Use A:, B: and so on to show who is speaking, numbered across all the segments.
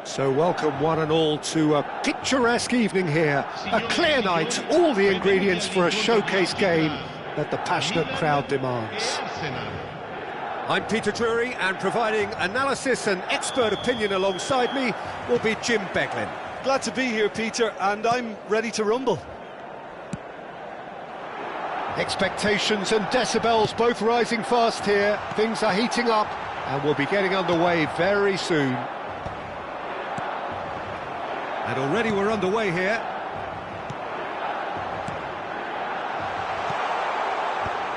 A: So welcome one and all to a picturesque evening here, a clear night, all the ingredients for a showcase game that the passionate crowd demands. I'm Peter Drury, and providing analysis and expert opinion alongside me will be Jim Beglin.
B: Glad to be here, Peter, and I'm ready to rumble.
A: Expectations and decibels both rising fast here. Things are heating up and we'll be getting underway very soon. And already we're underway here.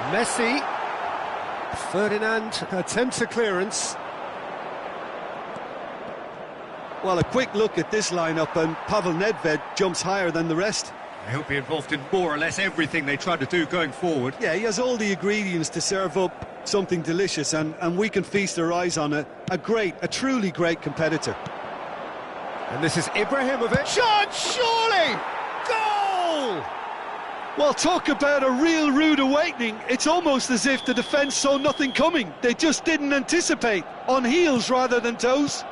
A: Messi. Ferdinand attempts a clearance.
B: Well, a quick look at this lineup, and Pavel Nedved jumps higher than the rest.
A: He'll be involved in more or less everything they try to do going forward.
B: Yeah, he has all the ingredients to serve up something delicious, and we can feast our eyes on a truly great competitor.
A: And this is Ibrahimovic. Shot, surely! Goal!
B: Well, talk about a real rude awakening. It's almost as if the defence saw nothing coming. They just didn't anticipate. On heels rather than toes.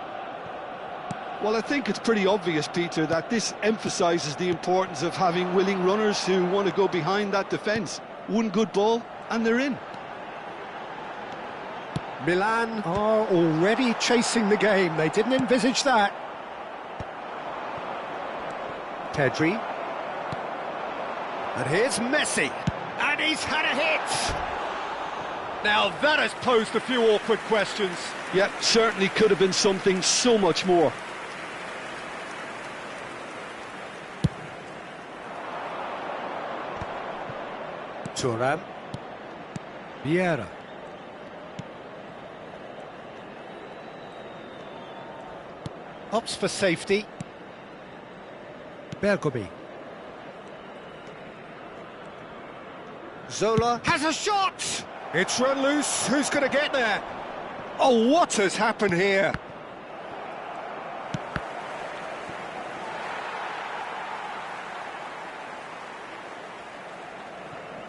B: Well, I think it's pretty obvious, Peter, that this emphasises the importance of having willing runners who want to go behind that defence. One good ball, and they're in.
A: Milan are already chasing the game. They didn't envisage that. Pedri. And here's Messi. And he's had a hit! Now that has posed a few awkward questions.
B: Yep, certainly could have been something so much more.
A: Thuram. Vieira. Opts for safety. Bergomi. Zola has a shot! It's run loose, who's going to get there? Oh, what has happened here?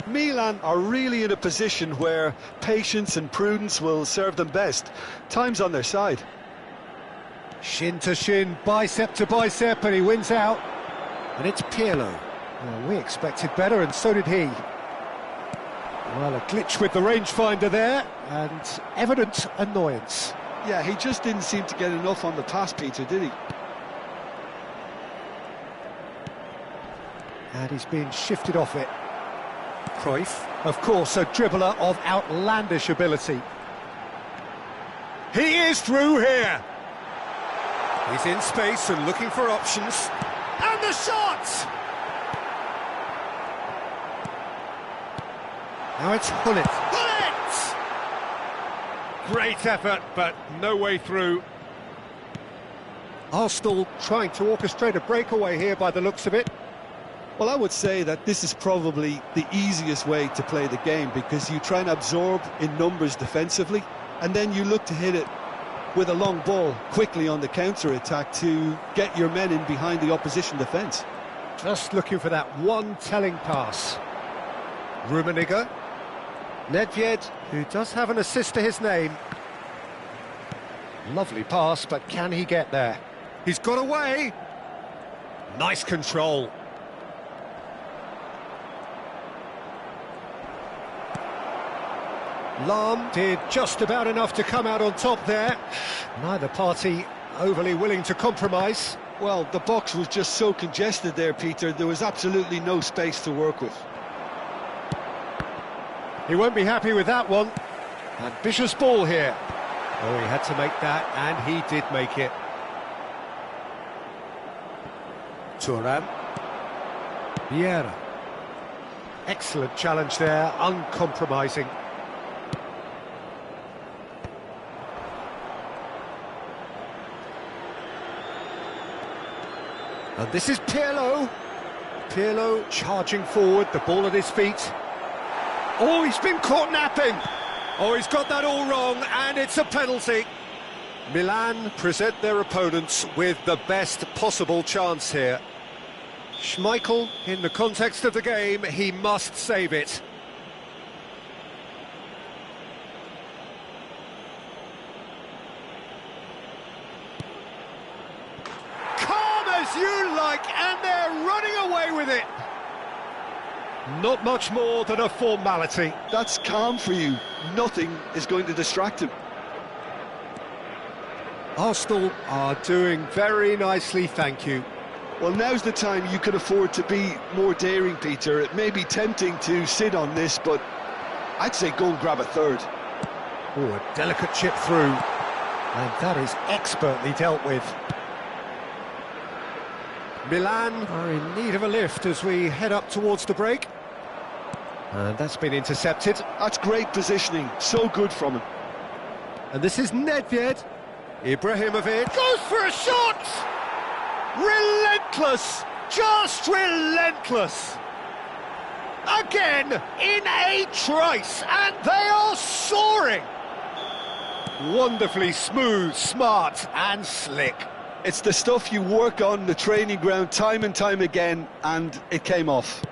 B: Milan are really in a position where patience and prudence will serve them best. Time's on their side.
A: Shin to shin, bicep to bicep, and he wins out. And it's Pirlo. Well, we expected better, and so did he. Well, a glitch with the rangefinder there, and evident annoyance.
B: Yeah, he just didn't seem to get enough on the pass, Peter, did he?
A: And he's being shifted off it. Cruyff, of course, a dribbler of outlandish ability. He is through here. He's in space and looking for options. And the shot! Now it's Gullit. Gullit! Great effort, but no way through. Arsenal trying to orchestrate a breakaway here by the looks of it.
B: Well, I would say that this is probably the easiest way to play the game, because you try and absorb in numbers defensively, and then you look to hit it with a long ball quickly on the counter-attack to get your men in behind the opposition defence.
A: Just looking for that one telling pass. Rummenigge. Nedved, who does have an assist to his name. Lovely pass, but can he get there? He's got away. Nice control. Lahm did just about enough to come out on top there. Neither party overly willing to compromise.
B: Well, the box was just so congested there, Peter. There was absolutely no space to work with.
A: He won't be happy with that one. Ambitious ball here. Oh, he had to make that, and he did make it. Thuram. Vieira. Excellent challenge there, uncompromising. And this is Pirlo. Pirlo charging forward, the ball at his feet. Oh, he's been caught napping. Oh, he's got that all wrong, and it's a penalty. Milan present their opponents with the best possible chance here. Schmeichel, in the context of the game, he must save it. Calm as you like, and they're running away with it. Not much more than a formality.
B: That's calm for you. Nothing is going to distract him.
A: Arsenal are doing very nicely, thank you.
B: Well, now's the time you can afford to be more daring, Peter. It may be tempting to sit on this, but I'd say go and grab a third.
A: Oh, a delicate chip through. And that is expertly dealt with. Milan are in need of a lift as we head up towards the break. And that's been intercepted.
B: That's great positioning. So good from him.
A: And this is Nedved. Ibrahimovic goes for a shot! Relentless! Just relentless! Again, in a trice, and they are soaring! Wonderfully smooth, smart and slick.
B: It's the stuff you work on the training ground time and time again, and it came off.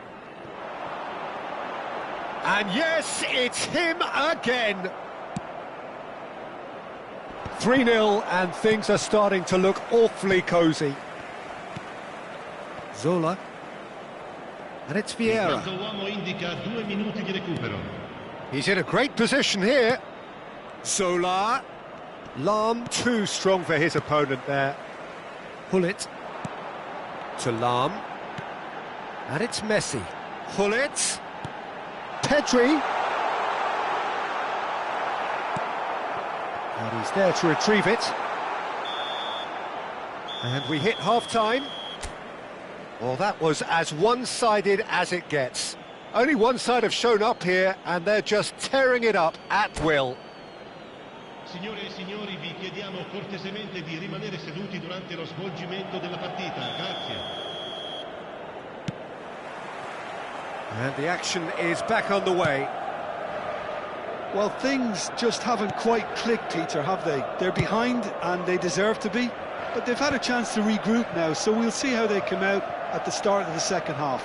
A: And yes, it's him again. 3-0, and things are starting to look awfully cosy. Zola. And it's Vieira. He's in a great position here. Zola. Lahm too strong for his opponent there. Gullit. To Lahm. And it's Messi. Gullit. Pedri. And he's there to retrieve it. And we hit half-time. Well, that was as one-sided as it gets. Only one side have shown up here, and they're just tearing it up at will.
C: Signore e signori, vi chiediamo cortesemente di rimanere seduti durante lo svolgimento della partita. Grazie.
A: And the action is back on the way.
B: Well, things just haven't quite clicked, Peter, have they? They're behind, and they deserve to be. But they've had a chance to regroup now, so we'll see how they come out at the start of the second half.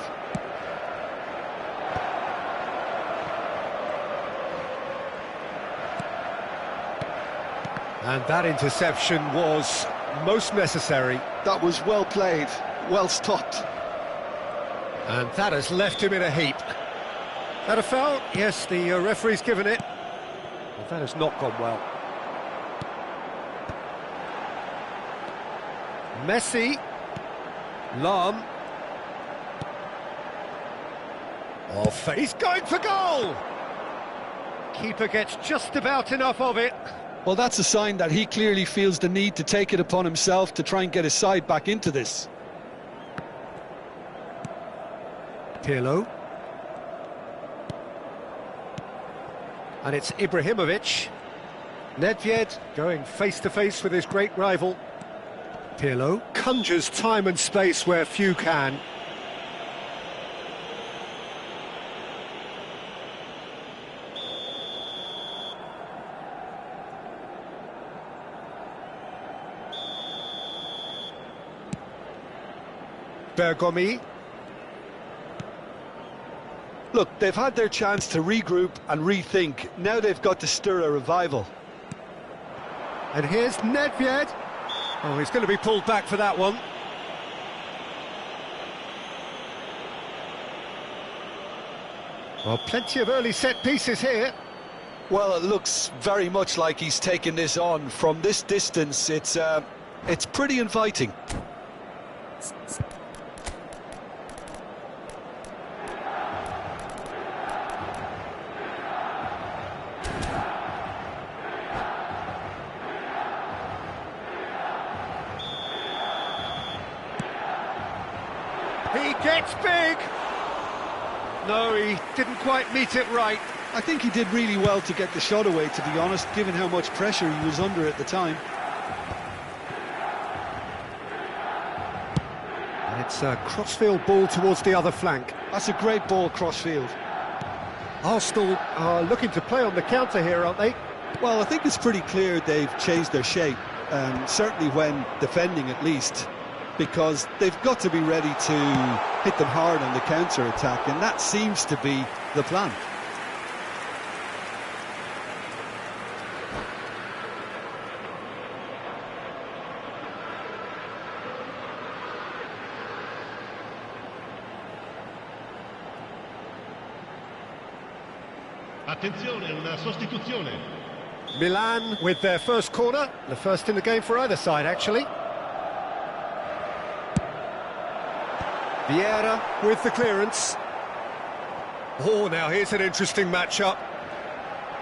A: And that interception was most necessary.
B: That was well played, well stopped.
A: And that has left him in a heap. That a foul? Yes, the referee's given it. But that has not gone well. Messi. Lahm. Off. He's going for goal! Keeper gets just about enough of it.
B: Well, that's a sign that he clearly feels the need to take it upon himself to try and get his side back into this.
A: Pirlo. And it's Ibrahimovic. Nedved going face-to-face with his great rival. Pirlo conjures time and space where few can. Bergomi.
B: Look, they've had their chance to regroup and rethink. Now they've got to stir a revival.
A: And here's Nedved. Oh, he's going to be pulled back for that one. Well, plenty of early set pieces here.
B: Well, it looks very much like he's taken this on. From this distance, it's pretty inviting.
A: He gets big! No, he didn't quite meet it right.
B: I think he did really well to get the shot away, to be honest, given how much pressure he was under at the time.
A: And it's a crossfield ball towards the other flank.
B: That's a great ball crossfield.
A: Arsenal are looking to play on the counter here, aren't they?
B: Well, I think it's pretty clear they've changed their shape, certainly when defending at least, because they've got to be ready to hit them hard on the counter-attack, and that seems to be the plan.
C: Attenzione, una sostituzione.
A: Milan with their first corner, the first in the game for either side, actually. Vieira with the clearance. Oh, now here's an interesting matchup.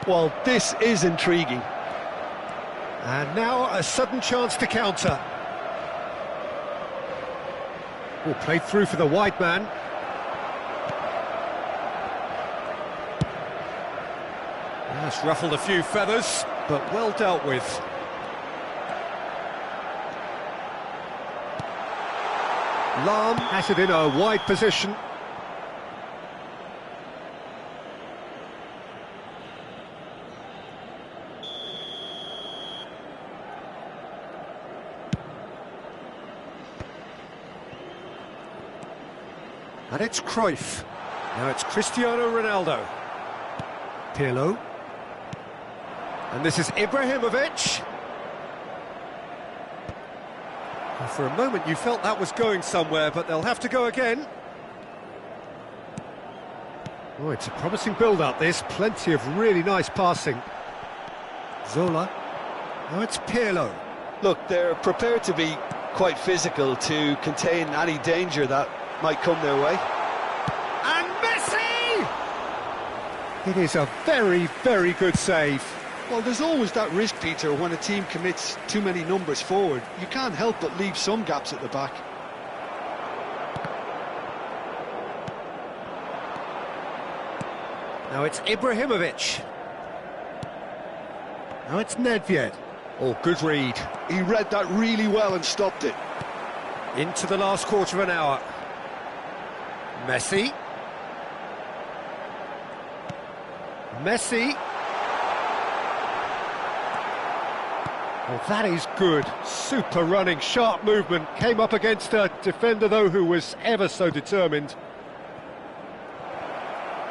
B: Well, this is intriguing.
A: And now a sudden chance to counter. Oh, played through for the wide man. That's ruffled a few feathers, but well dealt with. Lahm has it in a wide position. And it's Cruyff. Now it's Cristiano Ronaldo. Pirlo. And this is Ibrahimovic. Well, for a moment you felt that was going somewhere, but they'll have to go again. Oh, it's a promising build-up, this. Plenty of really nice passing. Zola. Now it's Pirlo.
B: Look, they're prepared to be quite physical to contain any danger that might come their way.
A: And Messi! It is a very, very good save.
B: Well, there's always that risk, Peter, when a team commits too many numbers forward. You can't help but leave some gaps at the back.
A: Now it's Ibrahimovic. Now it's Nedved. Oh, good read.
B: He read that really well and stopped it.
A: Into the last quarter of an hour. Messi. Messi. Well, that is good. Super running, sharp movement. Came up against a defender, though, who was ever so determined.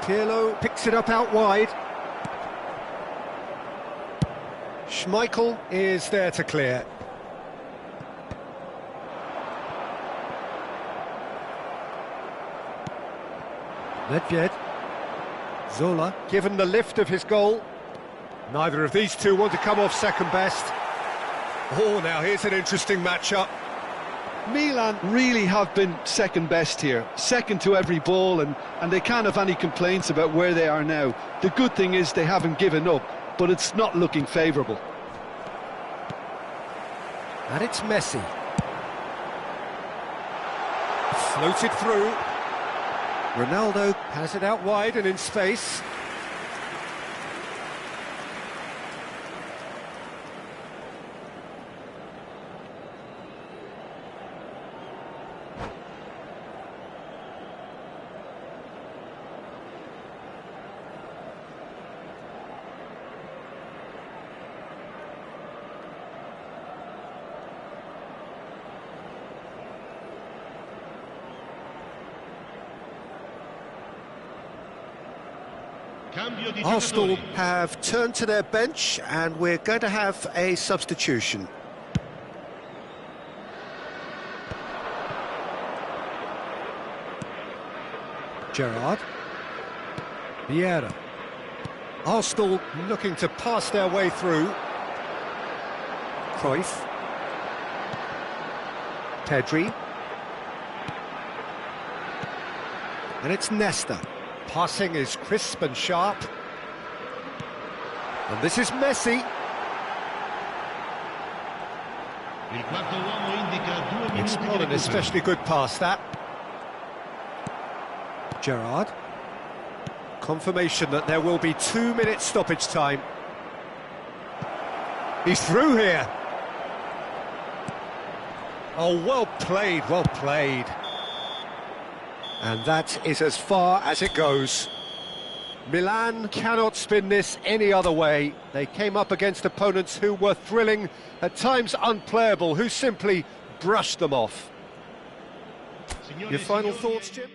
A: Pirlo picks it up out wide. Schmeichel is there to clear. Nedved. Zola, given the lift of his goal. Neither of these two want to come off second best. Oh, now here's an interesting matchup.
B: Milan really have been second best here, second to every ball, and they can't have any complaints about where they are now. The good thing is they haven't given up, but it's not looking favourable.
A: And it's Messi. Floated through. Ronaldo has it out wide and in space. Arsenal have turned to their bench and we're going to have a substitution. Gerrard. Vieira. Arsenal looking to pass their way through. Cruyff. Pedri. And it's Nesta. Passing is crisp and sharp. And this is Messi. It's not an especially good pass, that. Gerrard. Confirmation that there will be 2 minutes stoppage time. He's through here. Oh, well played, well played. And that is as far as it goes. Milan cannot spin this any other way. They came up against opponents who were thrilling, at times unplayable, who simply brushed them off. Your final thoughts, Jim?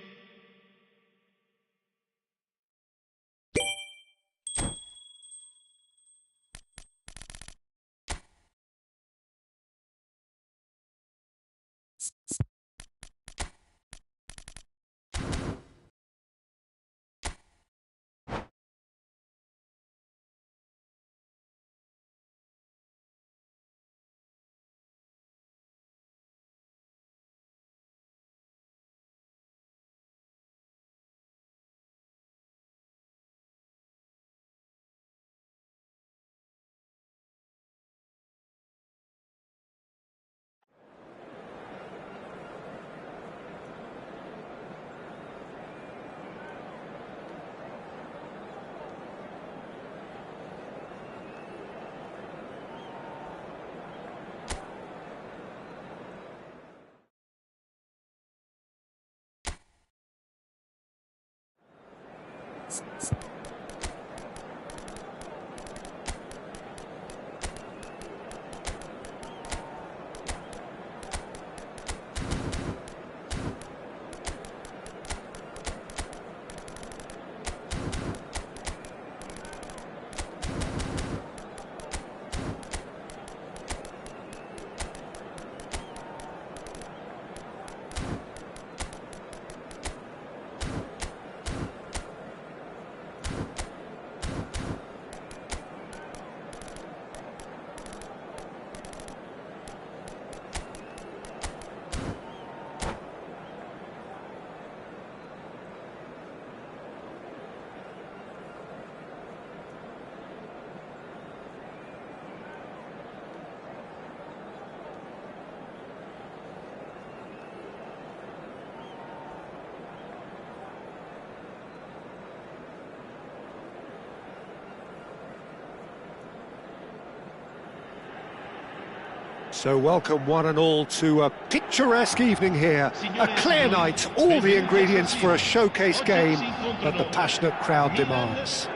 A: So welcome one and all to a picturesque evening here, a clear night, all the ingredients for a showcase game that the passionate crowd demands.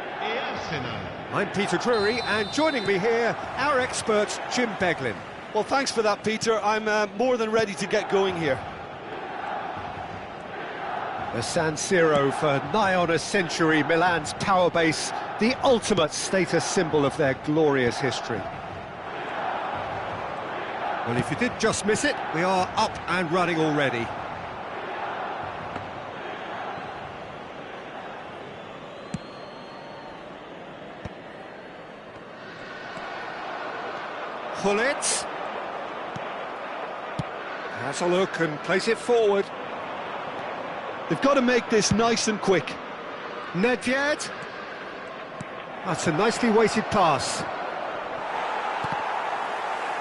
A: I'm Peter Drury, and joining me here, our expert Jim Beglin.
B: Well, thanks for that, Peter. I'm more than ready to get going here.
A: The San Siro for nigh on a century, Milan's power base, the ultimate status symbol of their glorious history. Well, if you did just miss it, we are up and running already. Gullit. Has a look and plays it forward.
B: They've got to make this nice and quick.
A: Nedved. That's a nicely weighted pass.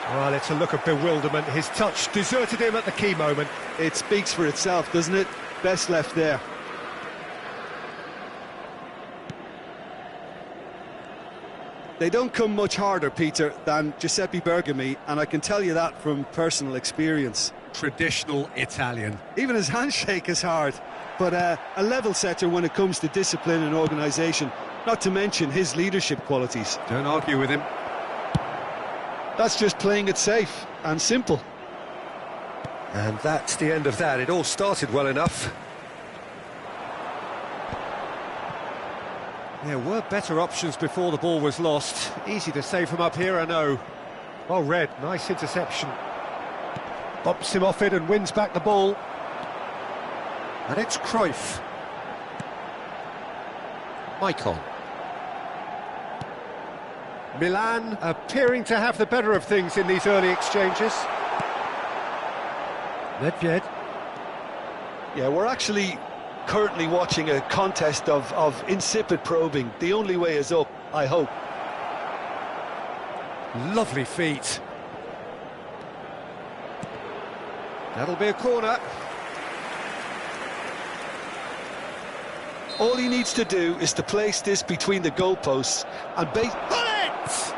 A: Well, it's a look of bewilderment. His touch deserted him at the key moment.
B: It speaks for itself, doesn't it? Best left there. They don't come much harder, Peter, than Giuseppe Bergomi, and I can tell you that from personal experience.
A: Traditional Italian.
B: Even his handshake is hard, but a level setter when it comes to discipline and organisation, not to mention his leadership qualities.
A: Don't argue with him.
B: That's just playing it safe and simple.
A: And that's the end of that. It all started well enough. There were better options before the ball was lost. Easy to say from up here, I know. Well read, nice interception. Bumps him off it and wins back the ball. And it's Cruyff. Maicon. Milan appearing to have the better of things in these early exchanges. Nedved.
B: Yeah, we're actually currently watching a contest of insipid probing. The only way is up, I hope.
A: Lovely feet. That'll be a corner.
B: All he needs to do is to place this between the goalposts and
A: Bullet!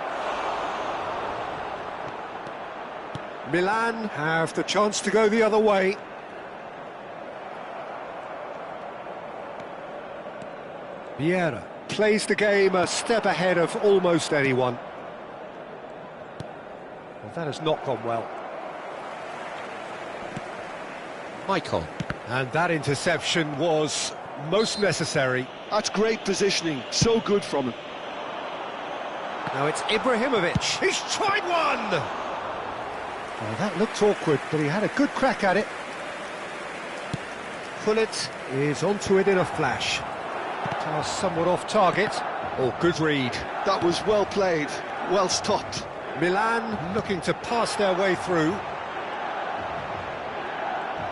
A: Milan have the chance to go the other way. Vieira plays the game a step ahead of almost anyone. Well, that has not gone well. Michael. And that interception was most necessary.
B: That's great positioning, so good from him.
A: Now it's Ibrahimovic. He's tried one! Well, that looked awkward, but he had a good crack at it. Gullit is onto it in a flash. Pass somewhat off target. Oh, good read.
B: That was well played, well stopped.
A: Milan looking to pass their way through.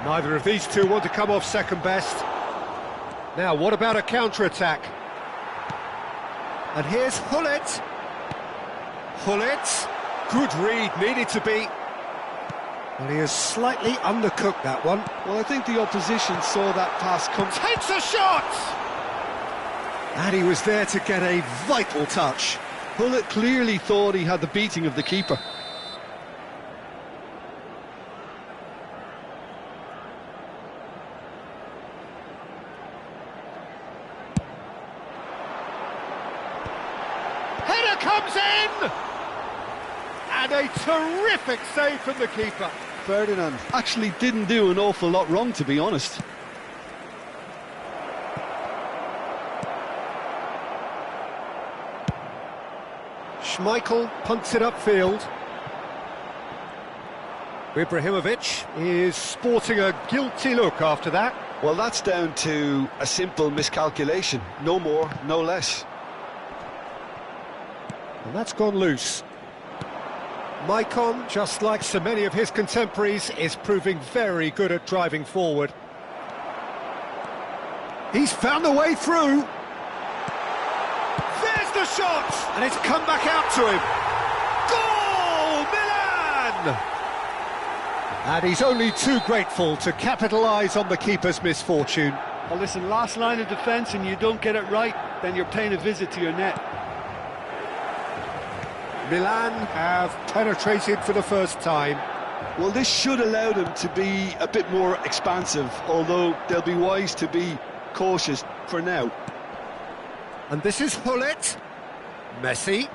A: Neither of these two want to come off second best. Now, what about a counter-attack? And here's Gullit. Gullit, good read, needed to be. Well, he has slightly undercooked that one.
B: Well, I think the opposition saw that pass come.
A: Takes a shot! And he was there to get a vital touch.
B: Gullit clearly thought he had the beating of the keeper.
A: Header comes in! And a terrific save from the keeper.
B: Ferdinand actually didn't do an awful lot wrong, to be honest.
A: Schmeichel punts it upfield. Ibrahimovic is sporting a guilty look after that.
B: Well, that's down to a simple miscalculation. No more, no less.
A: And that's gone loose. Maicon, just like so many of his contemporaries, is proving very good at driving forward. He's found a way through. There's the shot! And it's come back out to him. Goal! Milan! And he's only too grateful to capitalise on the keeper's misfortune.
B: Well, listen, last line of defence and you don't get it right, then you're paying a visit to your net.
A: Milan have penetrated for the first time.
B: Well, this should allow them to be a bit more expansive, although they'll be wise to be cautious for now.
A: And this is Gullit. Messi.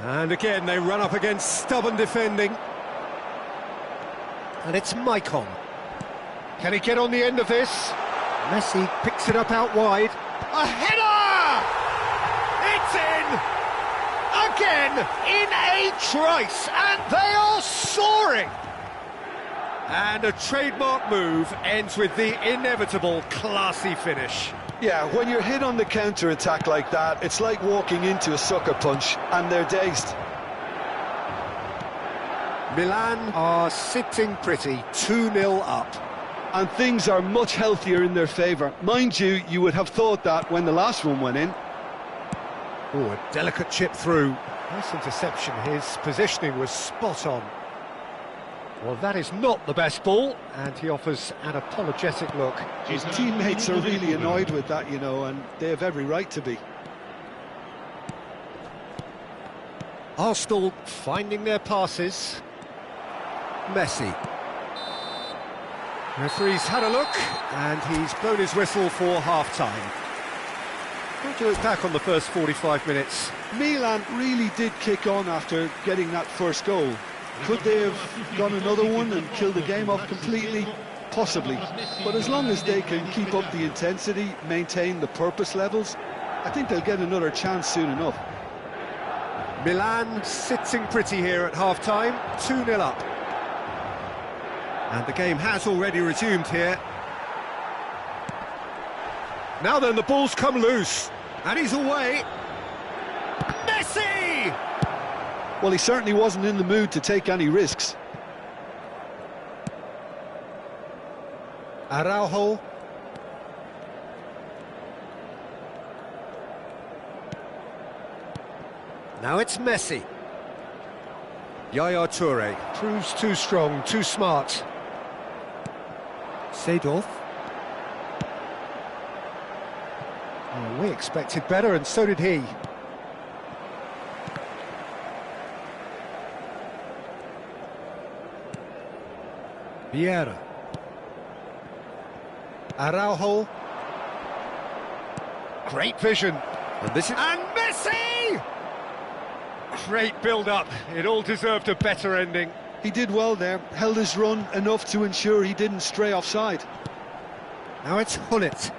A: And again, they run up against stubborn defending. And it's Maicon. Can he get on the end of this? Messi picks it up out wide. A header! It's in! Again, in a trice, and they are soaring! And a trademark move ends with the inevitable classy finish.
B: Yeah, when you're hit on the counter-attack like that, it's like walking into a sucker punch, and they're dazed.
A: Milan are sitting pretty, 2-0 up.
B: And things are much healthier in their favour. Mind you, you would have thought that when the last one went in.
A: Oh, a delicate chip through. Nice interception, his positioning was spot on. Well, that is not the best ball, and he offers an apologetic look.
B: His teammates are really annoyed with that, you know, and they have every right to be.
A: Arsenal finding their passes. Messi. Referee's had a look, and he's blown his whistle for half-time. What do you look back on the first 45 minutes?
B: Milan really did kick on after getting that first goal. Could they have got another one and killed the game off completely? Possibly. But as long as they can keep up the intensity, maintain the purpose levels, I think they'll get another chance soon enough.
A: Milan sitting pretty here at half-time, 2-0 up. And the game has already resumed here. Now then, the ball's come loose, and he's away. Messi!
B: Well, he certainly wasn't in the mood to take any risks.
A: Araujo. Now it's Messi. Yaya Toure proves too strong, too smart. Seedorf. We expected better, and so did he. Vieira. Araujo. Great vision. And this is... And Messi! Great build-up. It all deserved a better ending.
B: He did well there, held his run enough to ensure he didn't stray offside.
A: Now it's Gullit.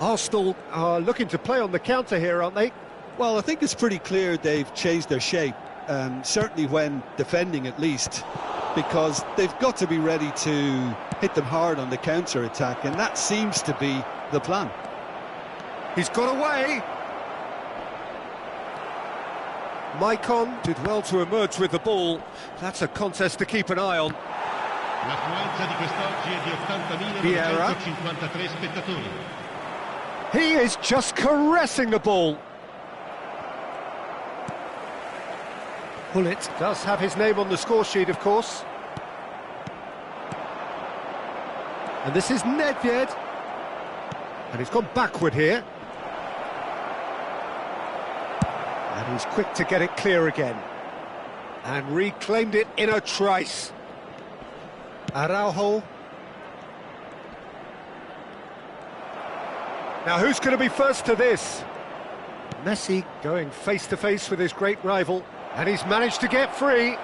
A: Arsenal are looking to play on the counter here, aren't they?
B: Well, I think it's pretty clear they've changed their shape, certainly when defending at least, because they've got to be ready to hit them hard on the counter-attack, and that seems to be the plan.
A: He's got away. Maicon did well to emerge with the ball. That's a contest to keep an eye on.
C: L'affluenza di quest'oggi è di 80.953 spettatori.
A: He is just caressing the ball. Gullit does have his name on the score sheet, of course. And this is Nedved. And he's gone backward here. And he's quick to get it clear again. And reclaimed it in a trice. Araujo. Now who's going to be first to this? Messi going face-to-face with his great rival. And he's managed to get free.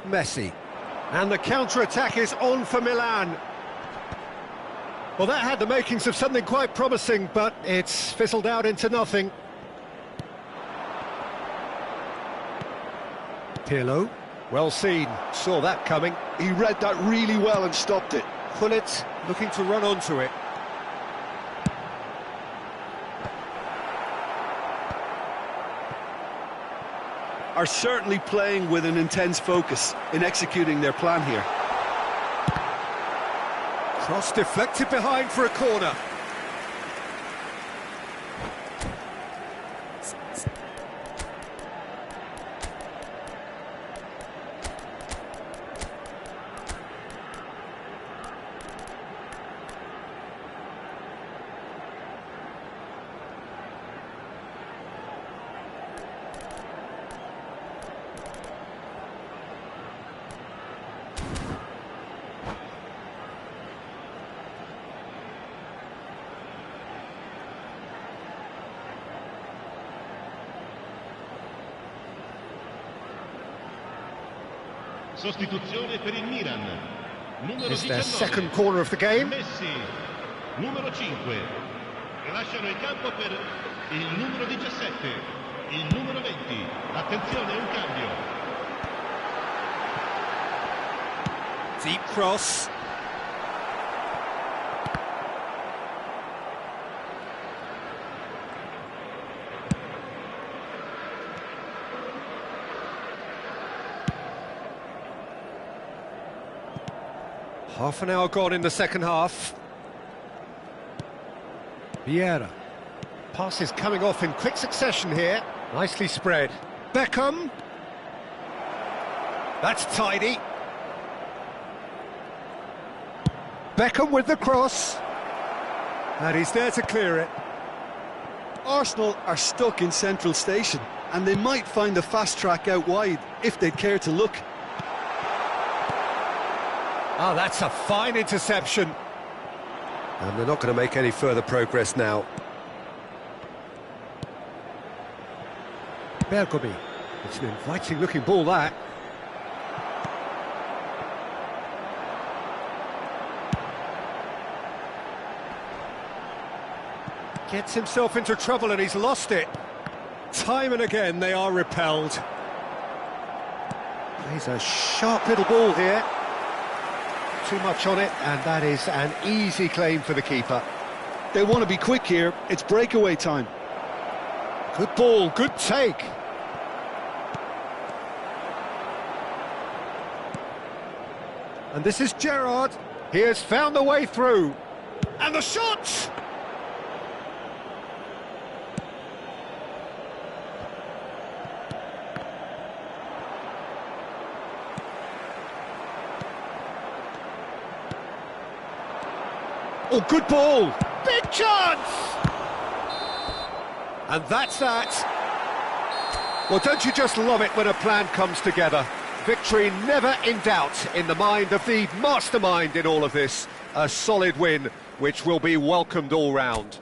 A: Messi. And the counter-attack is on for Milan. Well, that had the makings of something quite promising, but it's fizzled out into nothing. Pirlo, well seen, saw that coming.
B: He read that really well and stopped it.
A: Gullit looking to run onto it.
B: Are certainly playing with an intense focus in executing their plan here.
A: Cross deflected behind for a corner.
C: Sostituzione per il Milan. Numero
A: It's their
C: 19.
A: second corner of the game.
C: Messi. Numero 5. Lasciano il campo per il numero 17. Il numero 20. Attenzione, un cambio.
A: Deep cross. Half an hour gone in the second half. Vieira. Passes coming off in quick succession here. Nicely spread. Beckham. That's tidy. Beckham with the cross. And he's there to clear it.
B: Arsenal are stuck in central station, and they might find a fast track out wide if they'd care to look.
A: Oh, that's a fine interception. And they're not going to make any further progress now. Bergomi. It's an inviting-looking ball, that. Gets himself into trouble and he's lost it. Time and again they are repelled. Plays a sharp little ball here. Too much on it, and that is an easy claim for the keeper.
B: They want to be quick here. It's breakaway time.
A: Good ball, good take. And this is Gerrard. He has found the way through. And the shot! Oh, good ball! Big chance! And that's that. Well, don't you just love it when a plan comes together? Victory never in doubt in the mind of the mastermind in all of this. A solid win, which will be welcomed all round.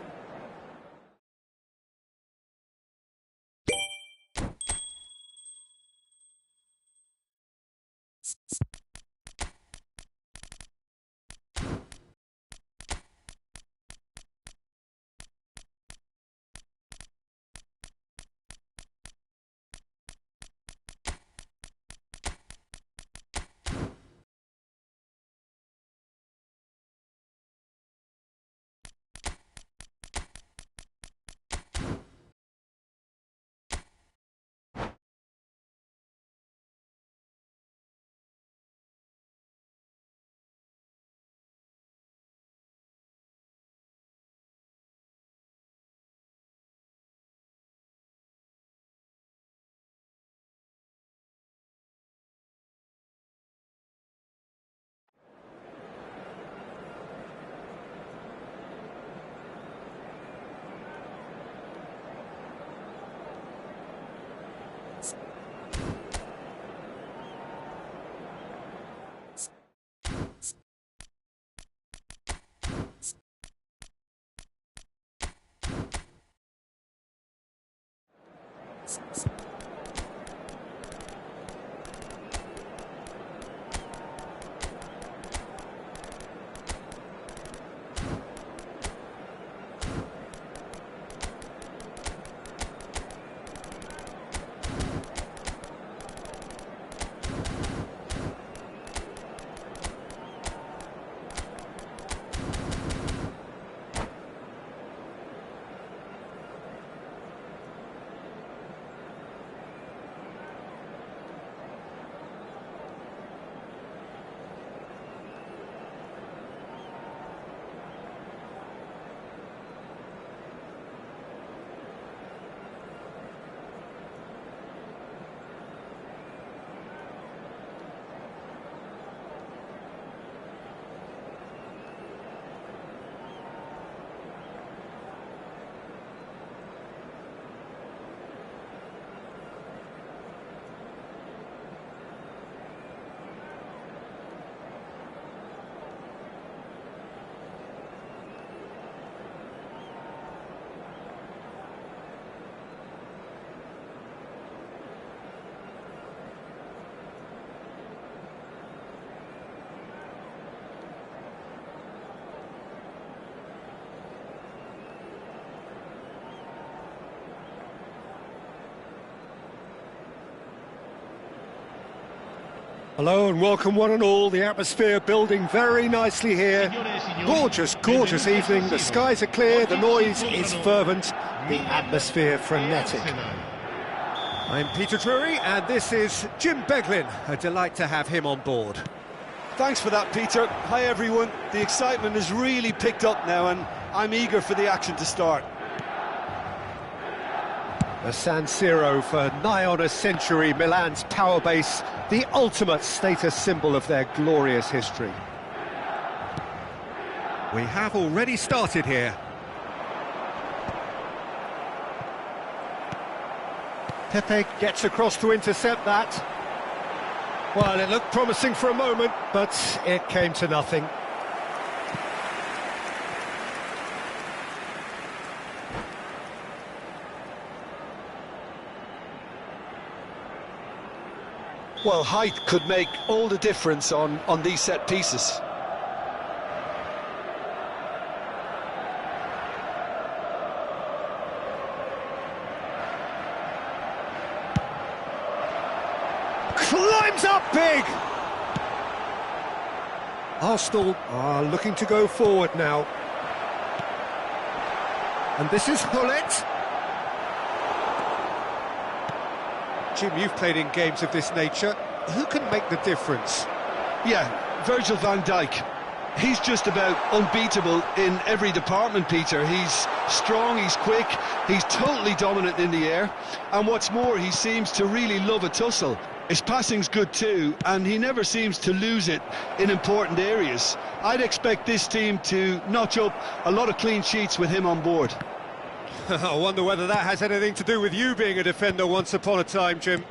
A: Hello and welcome one and all, the atmosphere building very nicely here. Gorgeous, gorgeous evening, the skies are clear, the noise is fervent, the atmosphere frenetic. I'm Peter Drury and this is Jim Beglin, a delight to have him on board.
B: Thanks for that, Peter. Hi everyone, the excitement has really picked up now and I'm eager for the action to start.
A: The San Siro for nigh on a century, Milan's power base, the ultimate status symbol of their glorious history. We have already started here. Pepe gets across to intercept that. Well, it looked promising for a moment, but it came to nothing.
B: Well, height could make all the difference on these set pieces.
A: Climbs up big! Arsenal are looking to go forward now. And this is Hullet. Jim, you've played in games of this nature. Who can make the difference?
B: Yeah, Virgil van Dijk. He's just about unbeatable in every department, Peter. He's strong, he's quick, he's totally dominant in the air. And what's more, he seems to really love a tussle. His passing's good too, and he never seems to lose it in important areas. I'd expect this team to notch up a lot of clean sheets with him on board.
A: I wonder whether that has anything to do with you being a defender once upon a time, Jim.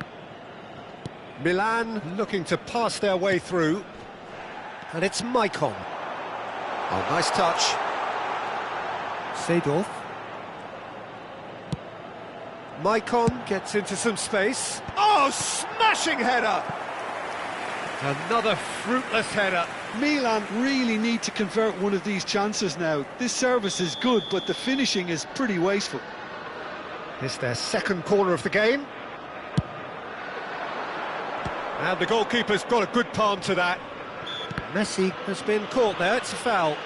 A: Milan looking to pass their way through. And it's Maicon. Oh, nice touch. Seedorf. Maicon gets into some space. Oh, smashing header! Another fruitless header.
B: Milan really need to convert one of these chances now. This service is good, but the finishing is pretty wasteful.
A: It's their second corner of the game. And the goalkeeper's got a good palm to that. Messi has been caught there, it's a foul.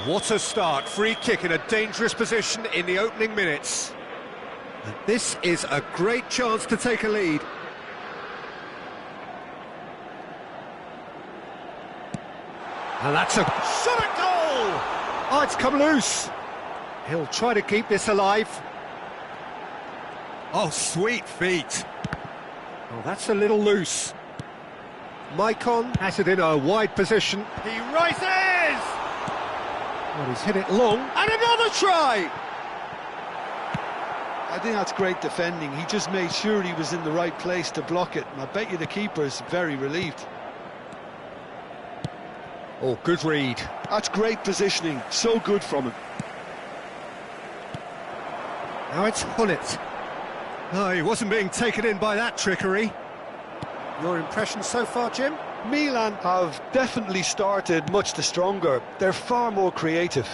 A: What a start, free kick in a dangerous position in the opening minutes. And this is a great chance to take a lead. And that's a shot at goal! Oh, it's come loose. He'll try to keep this alive. Oh, sweet feet. Oh, that's a little loose. Maicon has it in a wide position. He rises! Well, he's hit it long. And another try!
B: I think that's great defending. He just made sure he was in the right place to block it, and I bet you the keeper's very relieved.
A: Oh, good read.
B: That's great positioning, so good from him.
A: Now it's Hullet. No, he wasn't being taken in by that trickery. Your impression so far, Jim?
B: Milan have definitely started much the stronger. They're far more creative.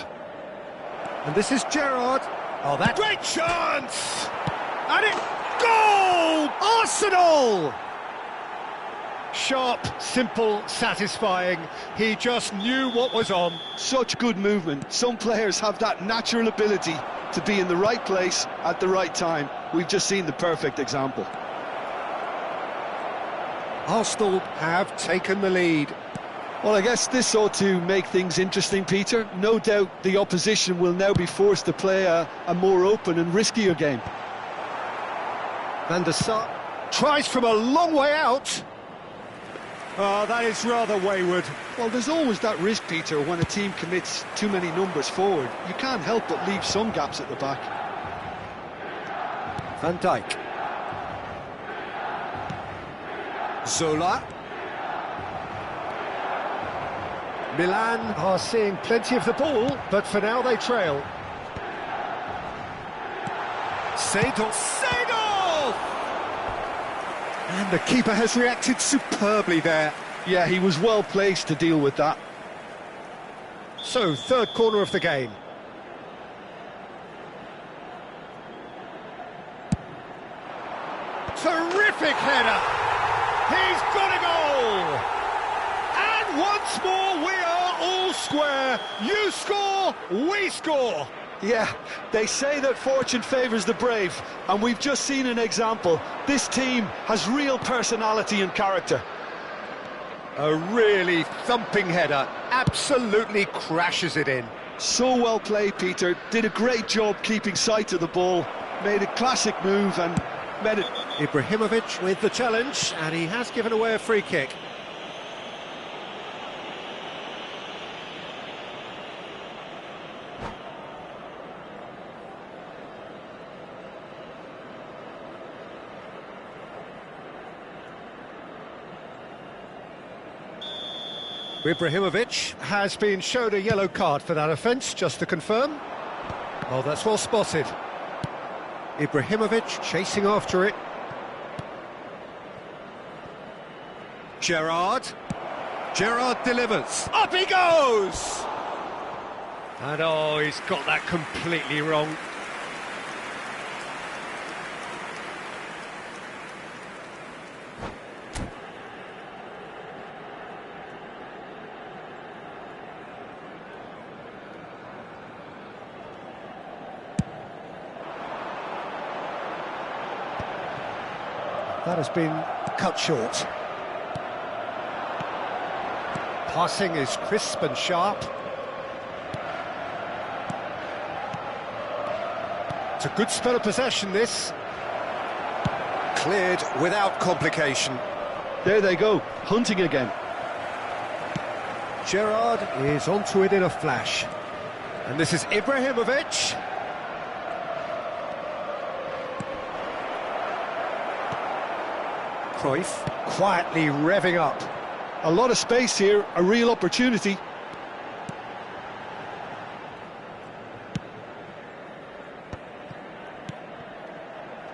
A: And this is Gerrard. Oh, that great chance! And it... Goal! Arsenal! Sharp, simple, satisfying. He just knew what was on.
B: Such good movement. Some players have that natural ability to be in the right place at the right time. We've just seen the perfect example.
A: Arsenal have taken the lead.
B: Well, I guess this ought to make things interesting, Peter. No doubt the opposition will now be forced to play a more open and riskier game.
A: Van der Sar tries from a long way out. Oh, that is rather wayward.
B: Well, there's always that risk, Peter, when a team commits too many numbers forward. You can't help but leave some gaps at the back.
A: Van Dijk. Zola. Milan are seeing plenty of the ball, but for now they trail. Seedorf! And the keeper has reacted superbly there.
B: Yeah, he was well placed to deal with that.
A: So, third corner of the game. Terrific header! He's got a goal! And once more we are all square. You score, we score.
B: Yeah, they say that fortune favours the brave, and we've just seen an example. This team has real personality and character.
A: A really thumping header, absolutely crashes it in.
B: So well played, Peter. Did a great job keeping sight of the ball, made a classic move and met it.
A: Ibrahimovic with the challenge, and he has given away a free kick. Ibrahimovic has been shown a yellow card for that offence, just to confirm. Oh, that's well spotted. Ibrahimovic chasing after it. Gerrard. Gerrard delivers. Up he goes! And oh, he's got that completely wrong. That has been cut short. Passing is crisp and sharp. It's a good spell of possession, this. Cleared without complication.
B: There they go, hunting again.
A: Gerrard is onto it in a flash. And this is Ibrahimovic. Cruyff quietly revving up.
B: A lot of space here, a real opportunity.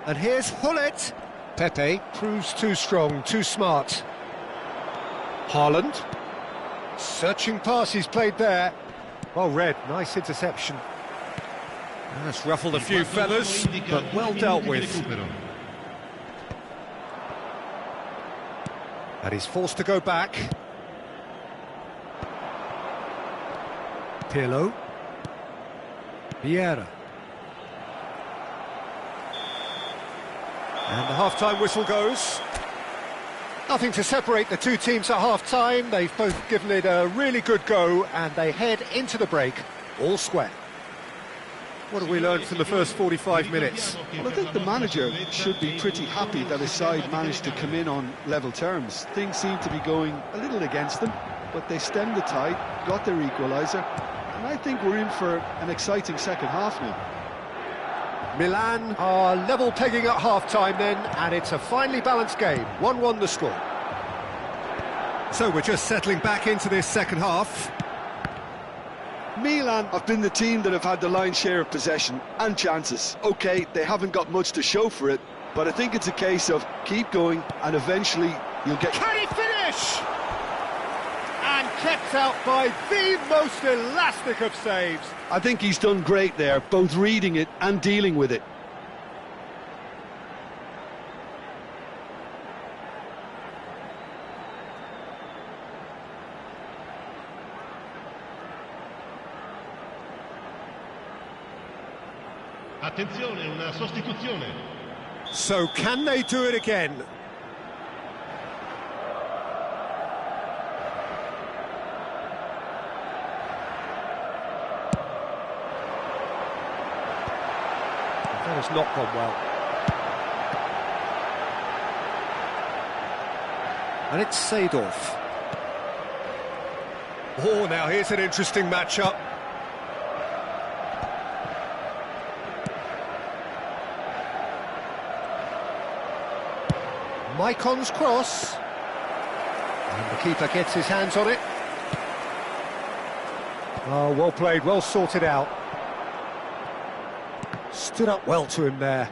A: And here's Hullet. Pepe proves too strong, too smart. Haaland. Searching pass he's played there. Well read, nice interception. That's ruffled a few feathers, but well dealt with. And he's forced to go back. Pirlo. Vieira. And the half-time whistle goes. Nothing to separate the two teams at half-time. They've both given it a really good go, and they head into the break all square. What have we learned from the first 45 minutes?
B: Well, I think the manager should be pretty happy that his side managed to come in on level terms. Things seem to be going a little against them, but they stemmed the tide, got their equaliser, and I think we're in for an exciting second half now.
A: Milan are level pegging at half-time then, and it's a finely balanced game. 1-1 the score. So we're just settling back into this second half.
B: Milan have been the team that have had the lion's share of possession and chances. OK, they haven't got much to show for it, but I think it's a case of keep going and eventually you'll get...
A: Can he finish? And kept out by the most elastic of saves.
B: I think he's done great there, both reading it and dealing with it.
C: Attenzione, una sostituzione.
A: So can they do it again? That has not gone well. And it's Seedorf. Oh, now here's an interesting matchup. Maicon's cross. And the keeper gets his hands on it. Oh, well played, well sorted out. Stood up well to him there.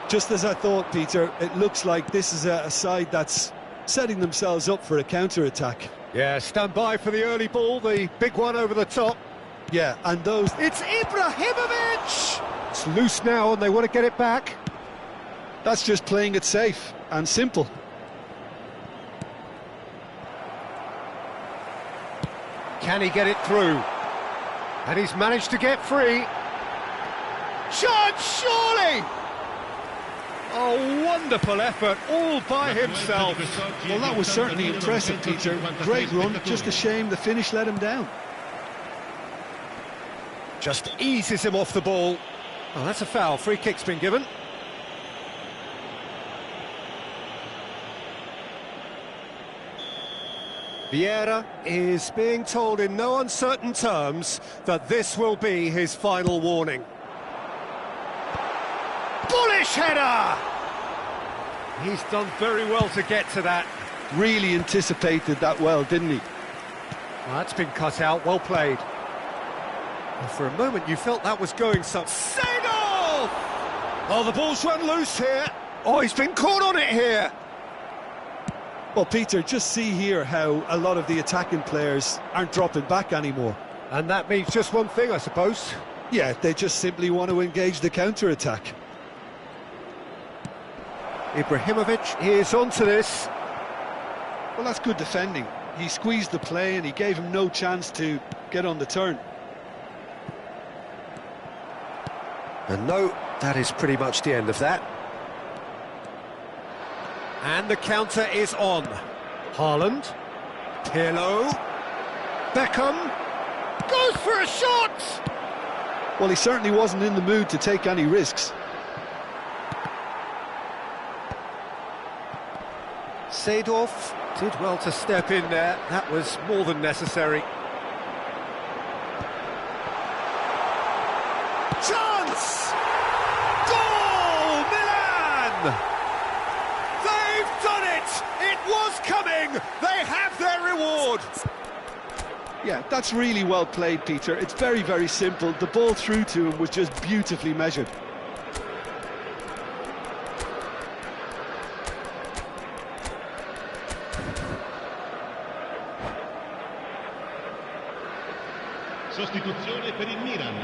B: Just as I thought, Peter, it looks like this is a side that's setting themselves up for a counter-attack.
A: Yeah, stand by for the early ball, the big one over the top.
B: Yeah, and those...
A: It's Ibrahimovic! It's loose now and they want to get it back.
B: That's just playing it safe and simple.
A: Can he get it through? And he's managed to get free. Chance, surely! Oh, wonderful effort, all by himself.
B: Well, that was certainly impressive, Peter. Great run, just a shame the finish let him down.
A: Just eases him off the ball. Oh, that's a foul, free kick's been given. Vieira is being told in no uncertain terms that this will be his final warning. Bullish header! He's done very well to get to that.
B: Really anticipated that well, didn't he?
A: Well, that's been cut out, well played. Well, for a moment you felt that was going some... Seedorf! Oh, the ball's run loose here. Oh, he's been caught on it here.
B: Well, Peter, just see here how a lot of the attacking players aren't dropping back anymore.
A: And that means just one thing, I suppose.
B: Yeah, they just simply want to engage the counter-attack.
A: Ibrahimovic is onto this.
B: Well, that's good defending. He squeezed the play and he gave him no chance to get on the turn.
A: And no, that is pretty much the end of that. And the counter is on. Haaland. Pirlo. Beckham. Goes for a shot!
B: Well, he certainly wasn't in the mood to take any risks.
A: Seedorf did well to step in there. That was more than necessary. Chance! Goal, Milan! They've done it! It was coming! They have their reward!
B: Yeah, that's really well played, Peter. It's very, very simple. The ball through to him was just beautifully measured.
C: Sostituzione per il Milan.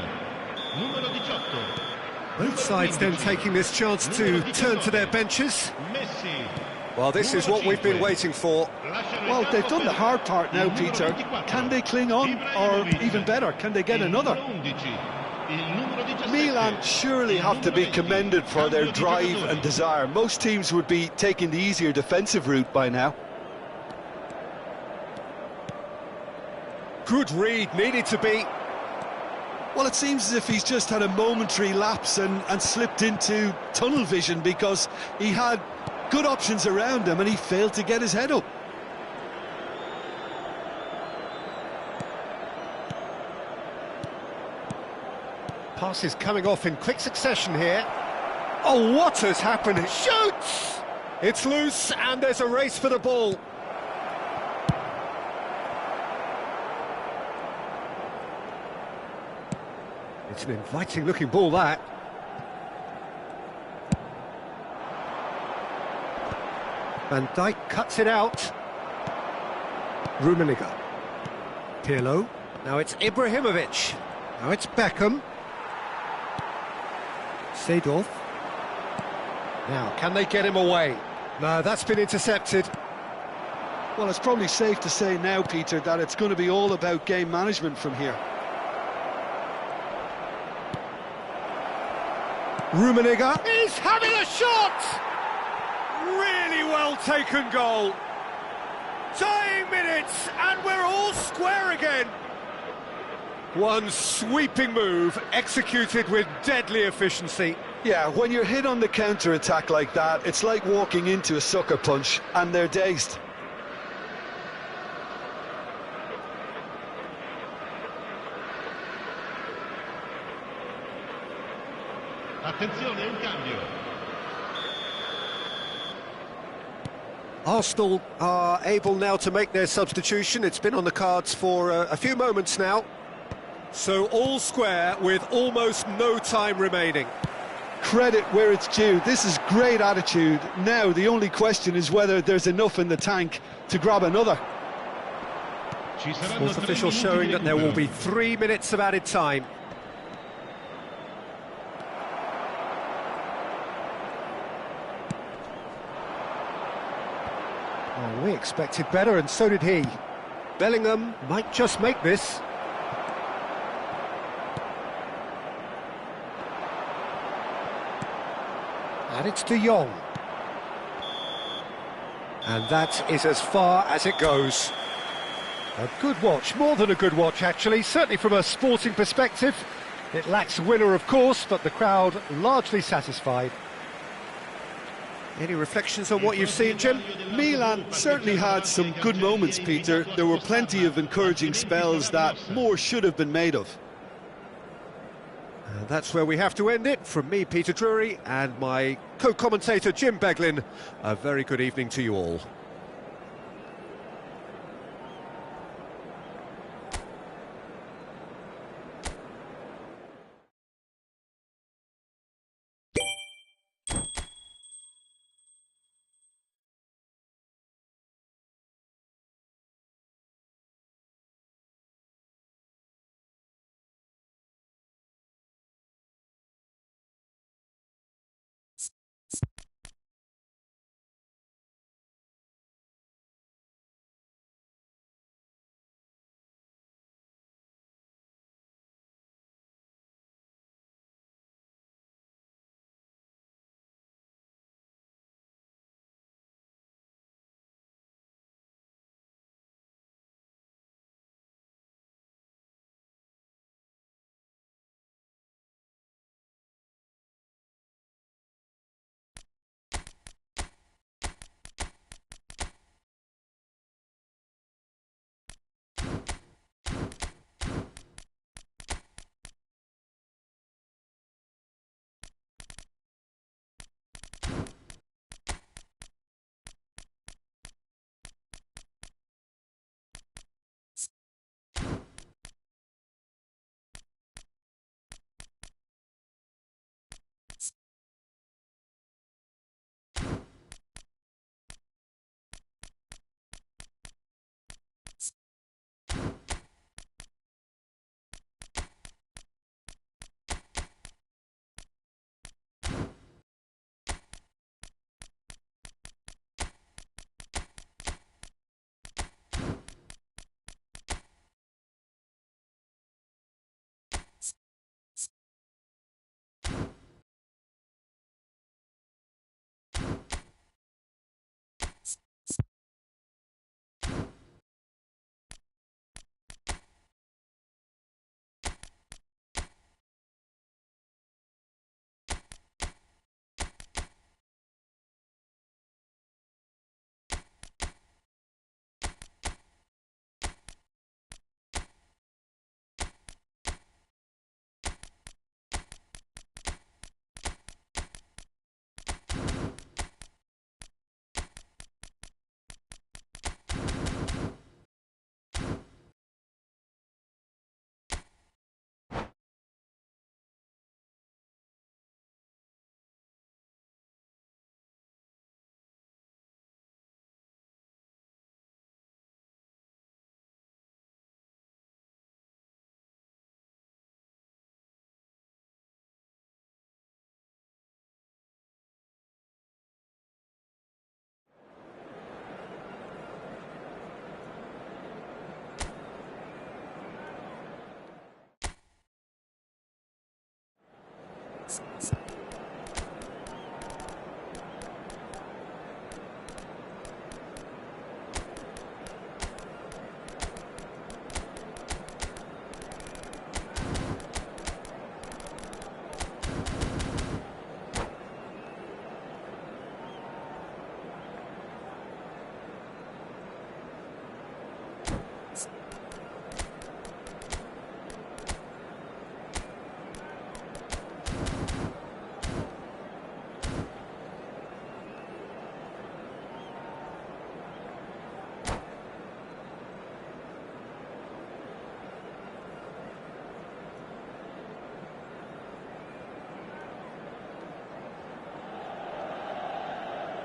C: Numero 18.
A: Both sides then taking this chance to turn to their benches.
C: Messi.
A: Well, this is what we've been waiting for.
B: Well, they've done the hard part now, Peter. Can they cling on? Or even better, can they get another? Milan surely have to be commended for their drive and desire. Most teams would be taking the easier defensive route by now.
A: Good read, needed to be.
B: Well, it seems as if he's just had a momentary lapse and slipped into tunnel vision, because he had good options around him and he failed to get his head up.
A: Passes coming off in quick succession here. Oh, what has happened? Shoots! It's loose and there's a race for the ball. It's an inviting looking ball, that. Van Dijk cuts it out. Rummenigge. Pirlo. Now it's Ibrahimovic. Now it's Beckham. Seedorf. Now, can they get him away? No, that's been intercepted.
B: Well, it's probably safe to say now, Peter, that it's going to be all about game management from here.
A: Rummenigge is having a shot! Really well taken goal. Dying minutes and we're all square again. One sweeping move executed with deadly efficiency.
B: Yeah, when you're hit on the counter-attack like that, it's like walking into a sucker punch and they're dazed.
C: Attenzione, un cambio.
A: Arsenal are able now to make their substitution. It's been on the cards for a few moments now. So all square with almost no time remaining.
B: Credit where it's due. This is great attitude. Now the only question is whether there's enough in the tank to grab another.
A: Fourth official showing that there will be 3 minutes of added time. Oh, we expected better, and so did he. Bellingham might just make this. And it's De Jong. And that is as far as it goes. A good watch, more than a good watch actually, certainly from a sporting perspective. It lacks a winner, of course, but the crowd largely satisfied. Any reflections on what you've seen, Jim?
B: Milan certainly had some good moments, Peter. There were plenty of encouraging spells that more should have been made of.
A: And that's where we have to end it. From me, Peter Drury, and my co-commentator, Jim Beglin, a very good evening to you all.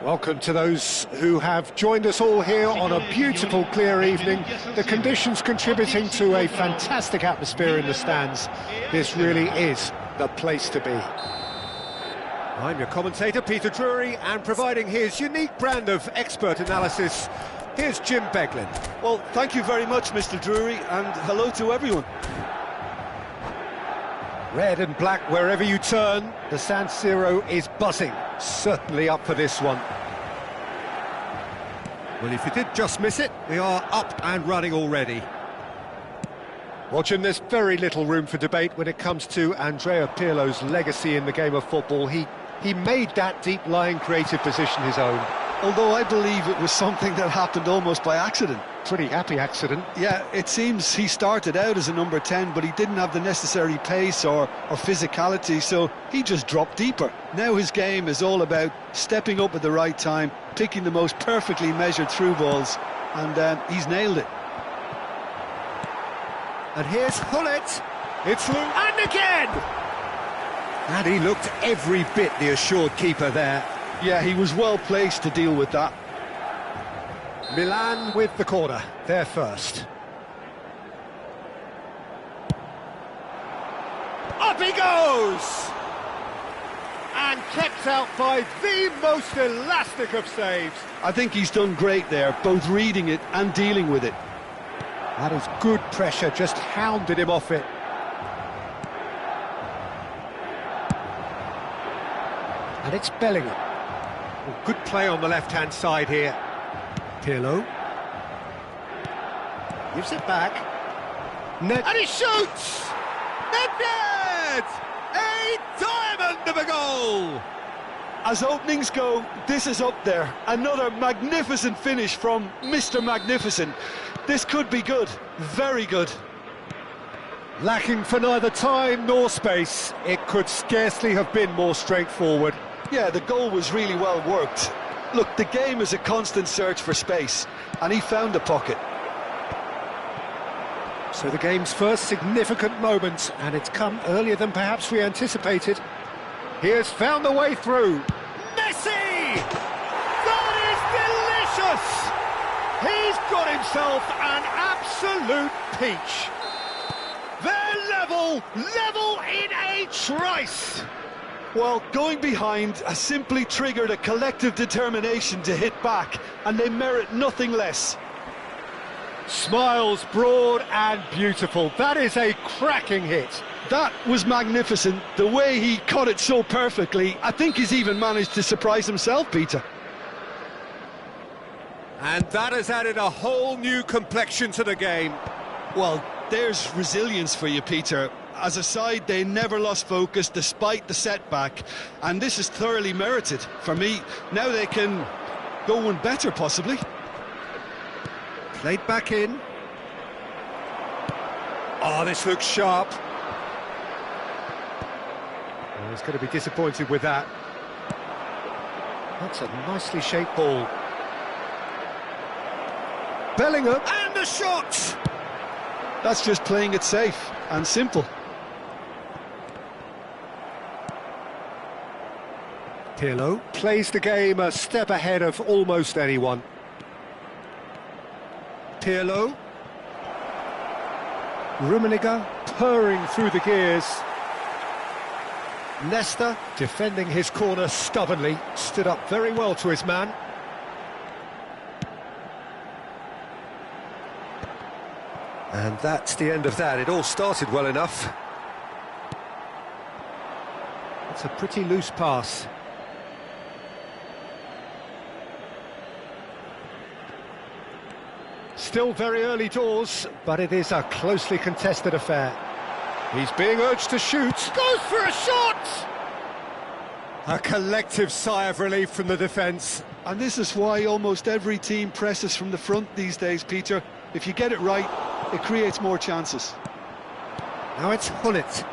A: Welcome to those who have joined us all here on a beautiful, clear evening. The conditions contributing to a fantastic atmosphere in the stands. This really is the place to be. I'm your commentator, Peter Drury, and providing his unique brand of expert analysis, here's Jim Beglin.
B: Well, thank you very much, Mr. Drury, and hello to everyone.
A: Red and black wherever you turn, the San Siro is buzzing. Certainly up for this one. Well, if you did just miss it, we are up and running already. Watching, there's very little room for debate when it comes to Andrea Pirlo's legacy in the game of football. He made that deep-lying creative position his own.
B: Although I believe it was something that happened almost by accident.
A: Pretty happy accident.
B: Yeah, it seems he started out as a number 10, but he didn't have the necessary pace or physicality, so he just dropped deeper. Now his game is all about stepping up at the right time, picking the most perfectly measured through balls, and he's nailed it.
A: And here's Hullet. It's through, and again! And he looked every bit the assured keeper there.
B: Yeah, he was well placed to deal with that.
A: Milan with the corner, there first. Up he goes! And kept out by the most elastic of saves.
B: I think he's done great there, both reading it and dealing with it.
A: That is good pressure, just hounded him off it. And it's Bellingham. Well, good play on the left-hand side here. Pirlo. Gives it back. Net. And he shoots! Net! A diamond of a goal!
B: As openings go, this is up there. Another magnificent finish from Mr. Magnificent. This could be good, very good.
A: Lacking for neither time nor space, it could scarcely have been more straightforward.
B: Yeah, the goal was really well worked. Look, the game is a constant search for space, and he found a pocket.
A: So the game's first significant moment, and it's come earlier than perhaps we anticipated. He has found the way through. Messi! That is delicious! He's got himself an absolute peach. They're level in a trice.
B: Well, going behind has simply triggered a collective determination to hit back, and they merit nothing less.
A: Smiles broad and beautiful. That is a cracking hit.
B: That was magnificent. The way he caught it so perfectly, I think he's even managed to surprise himself, Peter.
A: And that has added a whole new complexion to the game.
B: Well, there's resilience for you, Peter. As a side, they never lost focus despite the setback, and this is thoroughly merited. For me, now they can go one better, possibly.
A: Played back in. Oh, this looks sharp. Oh, he's going to be disappointed with that. That's a nicely shaped ball. Bellingham, and the shot!
B: That's just playing it safe and simple.
A: Pirlo plays the game a step ahead of almost anyone. Pirlo. Rummenigge purring through the gears. Nesta, defending his corner stubbornly, stood up very well to his man. And that's the end of that. It all started well enough. It's a pretty loose pass. Still very early doors, but it is a closely contested affair. He's being urged to shoot. Goes for a shot! A collective sigh of relief from the defence.
B: And this is why almost every team presses from the front these days, Peter. If you get it right, it creates more chances.
A: Now it's Gullit.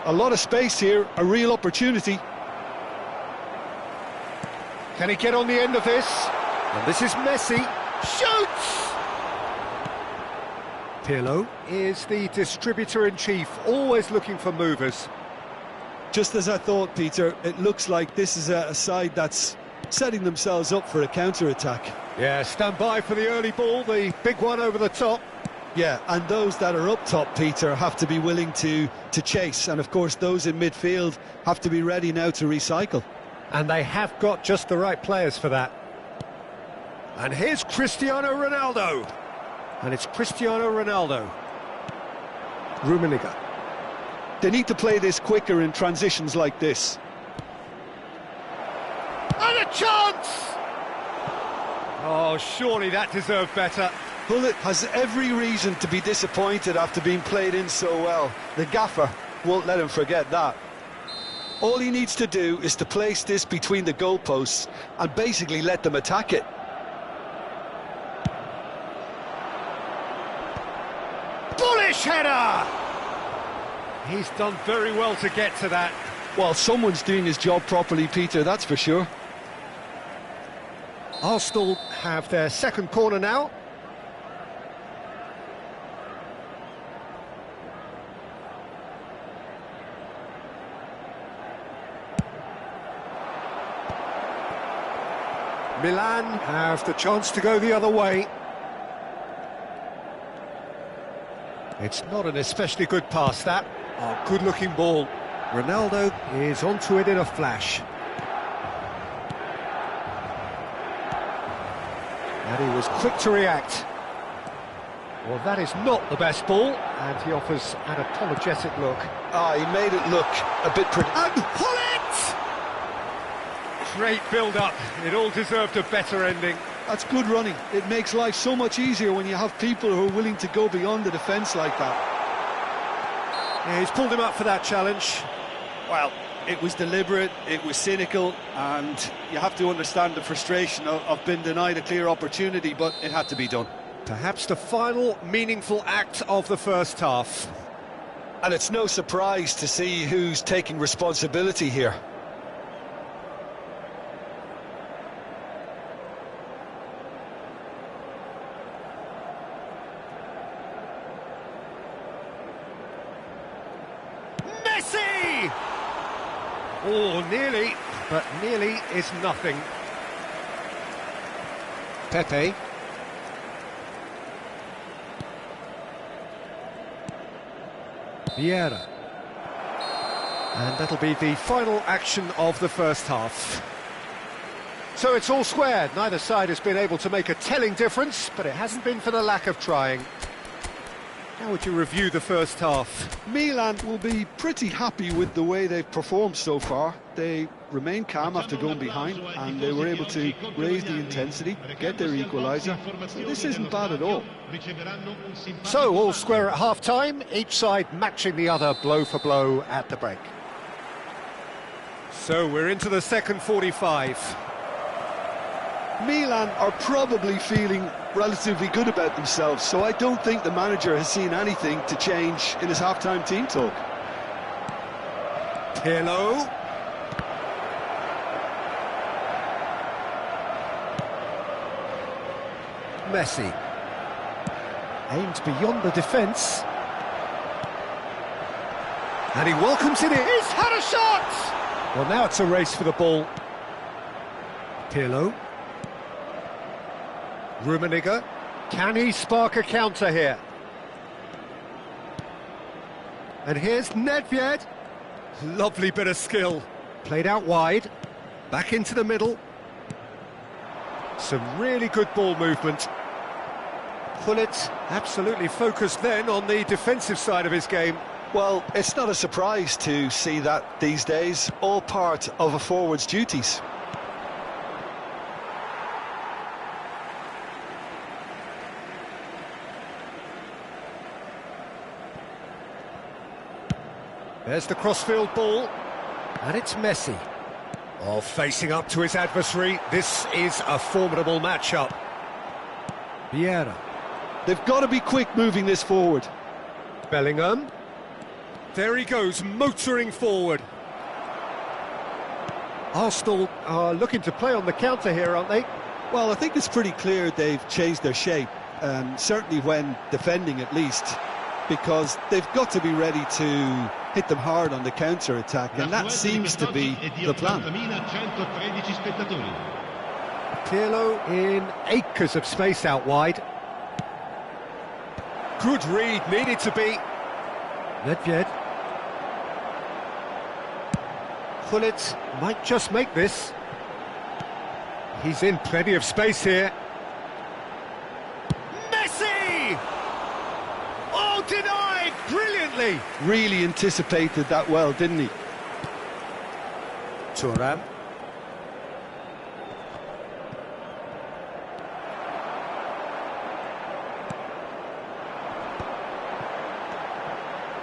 B: A lot of space here, a real opportunity.
A: Can he get on the end of this? And this is Messi. Shoots! Pirlo is the distributor-in-chief, always looking for movers.
B: Just as I thought, Peter, it looks like this is a side that's setting themselves up for a counter-attack.
A: Yeah, stand by for the early ball, the big one over the top.
B: Yeah, and those that are up top, Peter, have to be willing to chase. And of course, those in midfield have to be ready now to recycle.
A: And they have got just the right players for that. And here's Cristiano Ronaldo. And it's Cristiano Ronaldo. Rummenigge.
B: They need to play this quicker in transitions like this.
A: And a chance! Oh, surely that deserved better.
B: Gullit has every reason to be disappointed after being played in so well. The gaffer won't let him forget that. All he needs to do is to place this between the goalposts and basically let them attack it.
A: Bullish header! He's done very well to get to that.
B: Well, someone's doing his job properly, Peter, that's for sure.
A: Arsenal have their second corner now. Milan have the chance to go the other way. It's not an especially good pass, that. Oh, good-looking ball. Ronaldo is onto it in a flash. And he was quick to react. Well, that is not the best ball, and he offers an apologetic look.
B: Ah, he made it look a bit pretty.
A: And Gullit! Great build-up. It all deserved a better ending.
B: That's good running. It makes life so much easier when you have people who are willing to go beyond the defence like that.
A: Yeah, he's pulled him up for that challenge.
B: Well, it was deliberate, it was cynical, and you have to understand the frustration of being denied a clear opportunity, but it had to be done.
A: Perhaps the final meaningful act of the first half.
B: And it's no surprise to see who's taking responsibility here.
A: Messi! Oh, nearly, but nearly is nothing. Pepe. Vieira. And that'll be the final action of the first half. So it's all squared. Neither side has been able to make a telling difference, but it hasn't been for the lack of trying. How would you review the first half?
B: Milan will be pretty happy with the way they've performed so far. They remained calm after going behind, and they were able to raise the intensity, get their equaliser. So this isn't bad at all.
A: So all square at half-time, each side matching the other blow for blow at the break. So we're into the second 45.
B: Milan are probably feeling relatively good about themselves, so I don't think the manager has seen anything to change in his half-time team talk.
A: Pirlo. Messi. Aimed beyond the defence. And he welcomes it in. He's had a shot! Well, now it's a race for the ball. Pirlo. Rummenigge. Can he spark a counter here? And here's Nedved. Lovely bit of skill. Played out wide. Back into the middle. Some really good ball movement. Gullit absolutely focused then on the defensive side of his game.
B: Well, it's not a surprise to see that these days, all part of a forward's duties.
A: There's the crossfield ball, and it's Messi. Oh, facing up to his adversary, this is a formidable matchup. Vieira.
B: They've got to be quick moving this forward.
A: Bellingham. There he goes, motoring forward. Arsenal are looking to play on the counter here, aren't they?
B: Well, I think it's pretty clear they've changed their shape, certainly when defending at least, because they've got to be ready to hit them hard on the counter-attack, and that seems to be the plan.
A: Pirlo in acres of space out wide. Good read, needed to be. Nedved. Gullit might just make this. He's in plenty of space here. Messi! Oh, denied brilliantly!
B: Really anticipated that well, didn't he?
A: Thuram.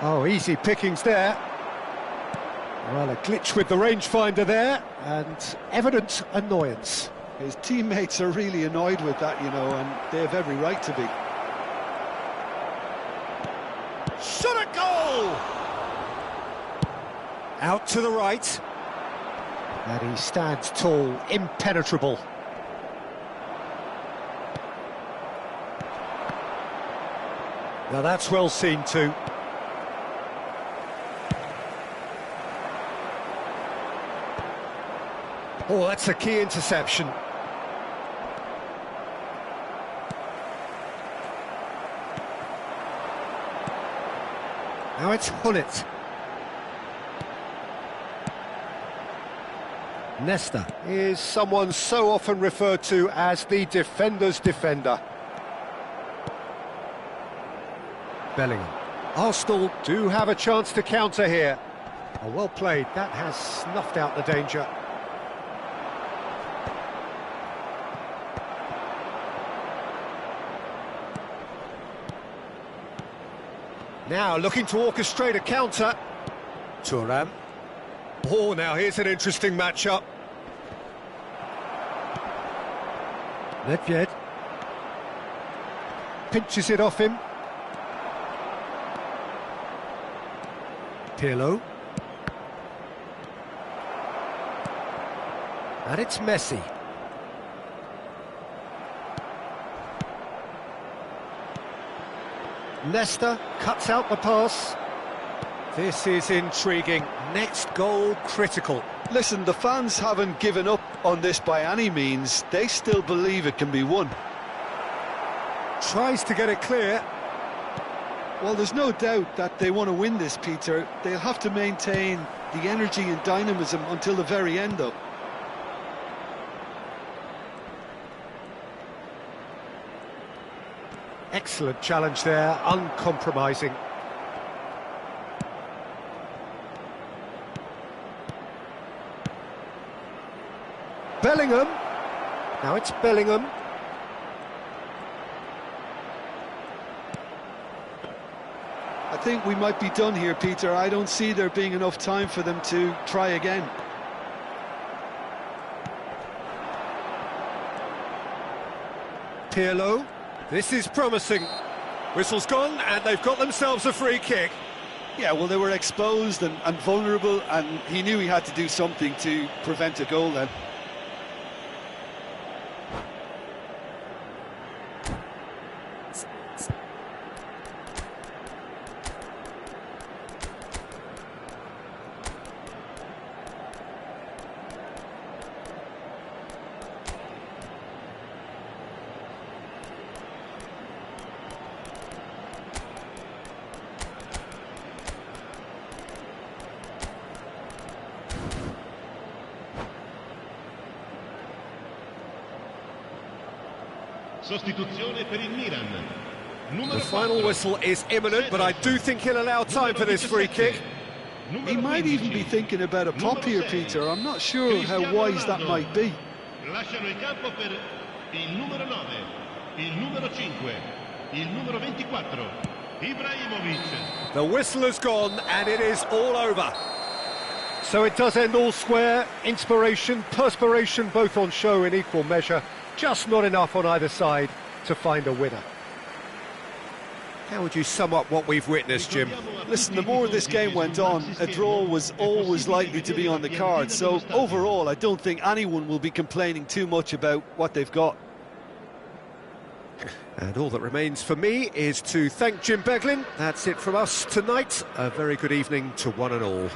A: Oh, easy pickings there. Well, a glitch with the rangefinder there, and evident annoyance.
B: His teammates are really annoyed with that, you know, and they have every right to be.
A: Shot a goal! Out to the right. And he stands tall, impenetrable. Now that's well seen too. Oh, that's a key interception. Now it's Gullit. Nesta is someone so often referred to as the defender's defender. Bellingham. Arsenal do have a chance to counter here. Oh, well played, that has snuffed out the danger. Now looking to orchestrate a counter. Thuram. Oh, now here's an interesting matchup. Nedved. Pinches it off him. Pirlo. And it's Messi. Nesta cuts out the pass. This is intriguing. Next goal critical.
B: Listen, the fans haven't given up on this by any means. They still believe it can be won.
A: Tries to get it clear.
B: Well, there's no doubt that they want to win this, Peter. They'll have to maintain the energy and dynamism until the very end, though.
A: Excellent challenge there, uncompromising. Bellingham. Now it's Bellingham.
B: I think we might be done here, Peter. I don't see there being enough time for them to try again.
A: Pirlo. This is promising. Whistle's gone, and they've got themselves a free kick.
B: Yeah, well, they were exposed and vulnerable, and he knew he had to do something to prevent a goal then.
C: Sostituzione per il Milan.
A: The final whistle is imminent, but I do think he'll allow time for this free kick.
B: He might even be thinking about a pop here, Peter. I'm not sure how wise that might be.
C: Lasciano il campo per il numero 9, il numero 5, il numero 24, Ibrahimovic.
A: The whistle has gone and it is all over. So it does end all square. Inspiration, perspiration, both on show in equal measure. Just not enough on either side to find a winner. How would you sum up what we've witnessed, Jim?
B: Listen, the more this game went on, a draw was always likely to be on the card. So overall, I don't think anyone will be complaining too much about what they've got.
A: And all that remains for me is to thank Jim Beglin. That's it from us tonight. A very good evening to one and all.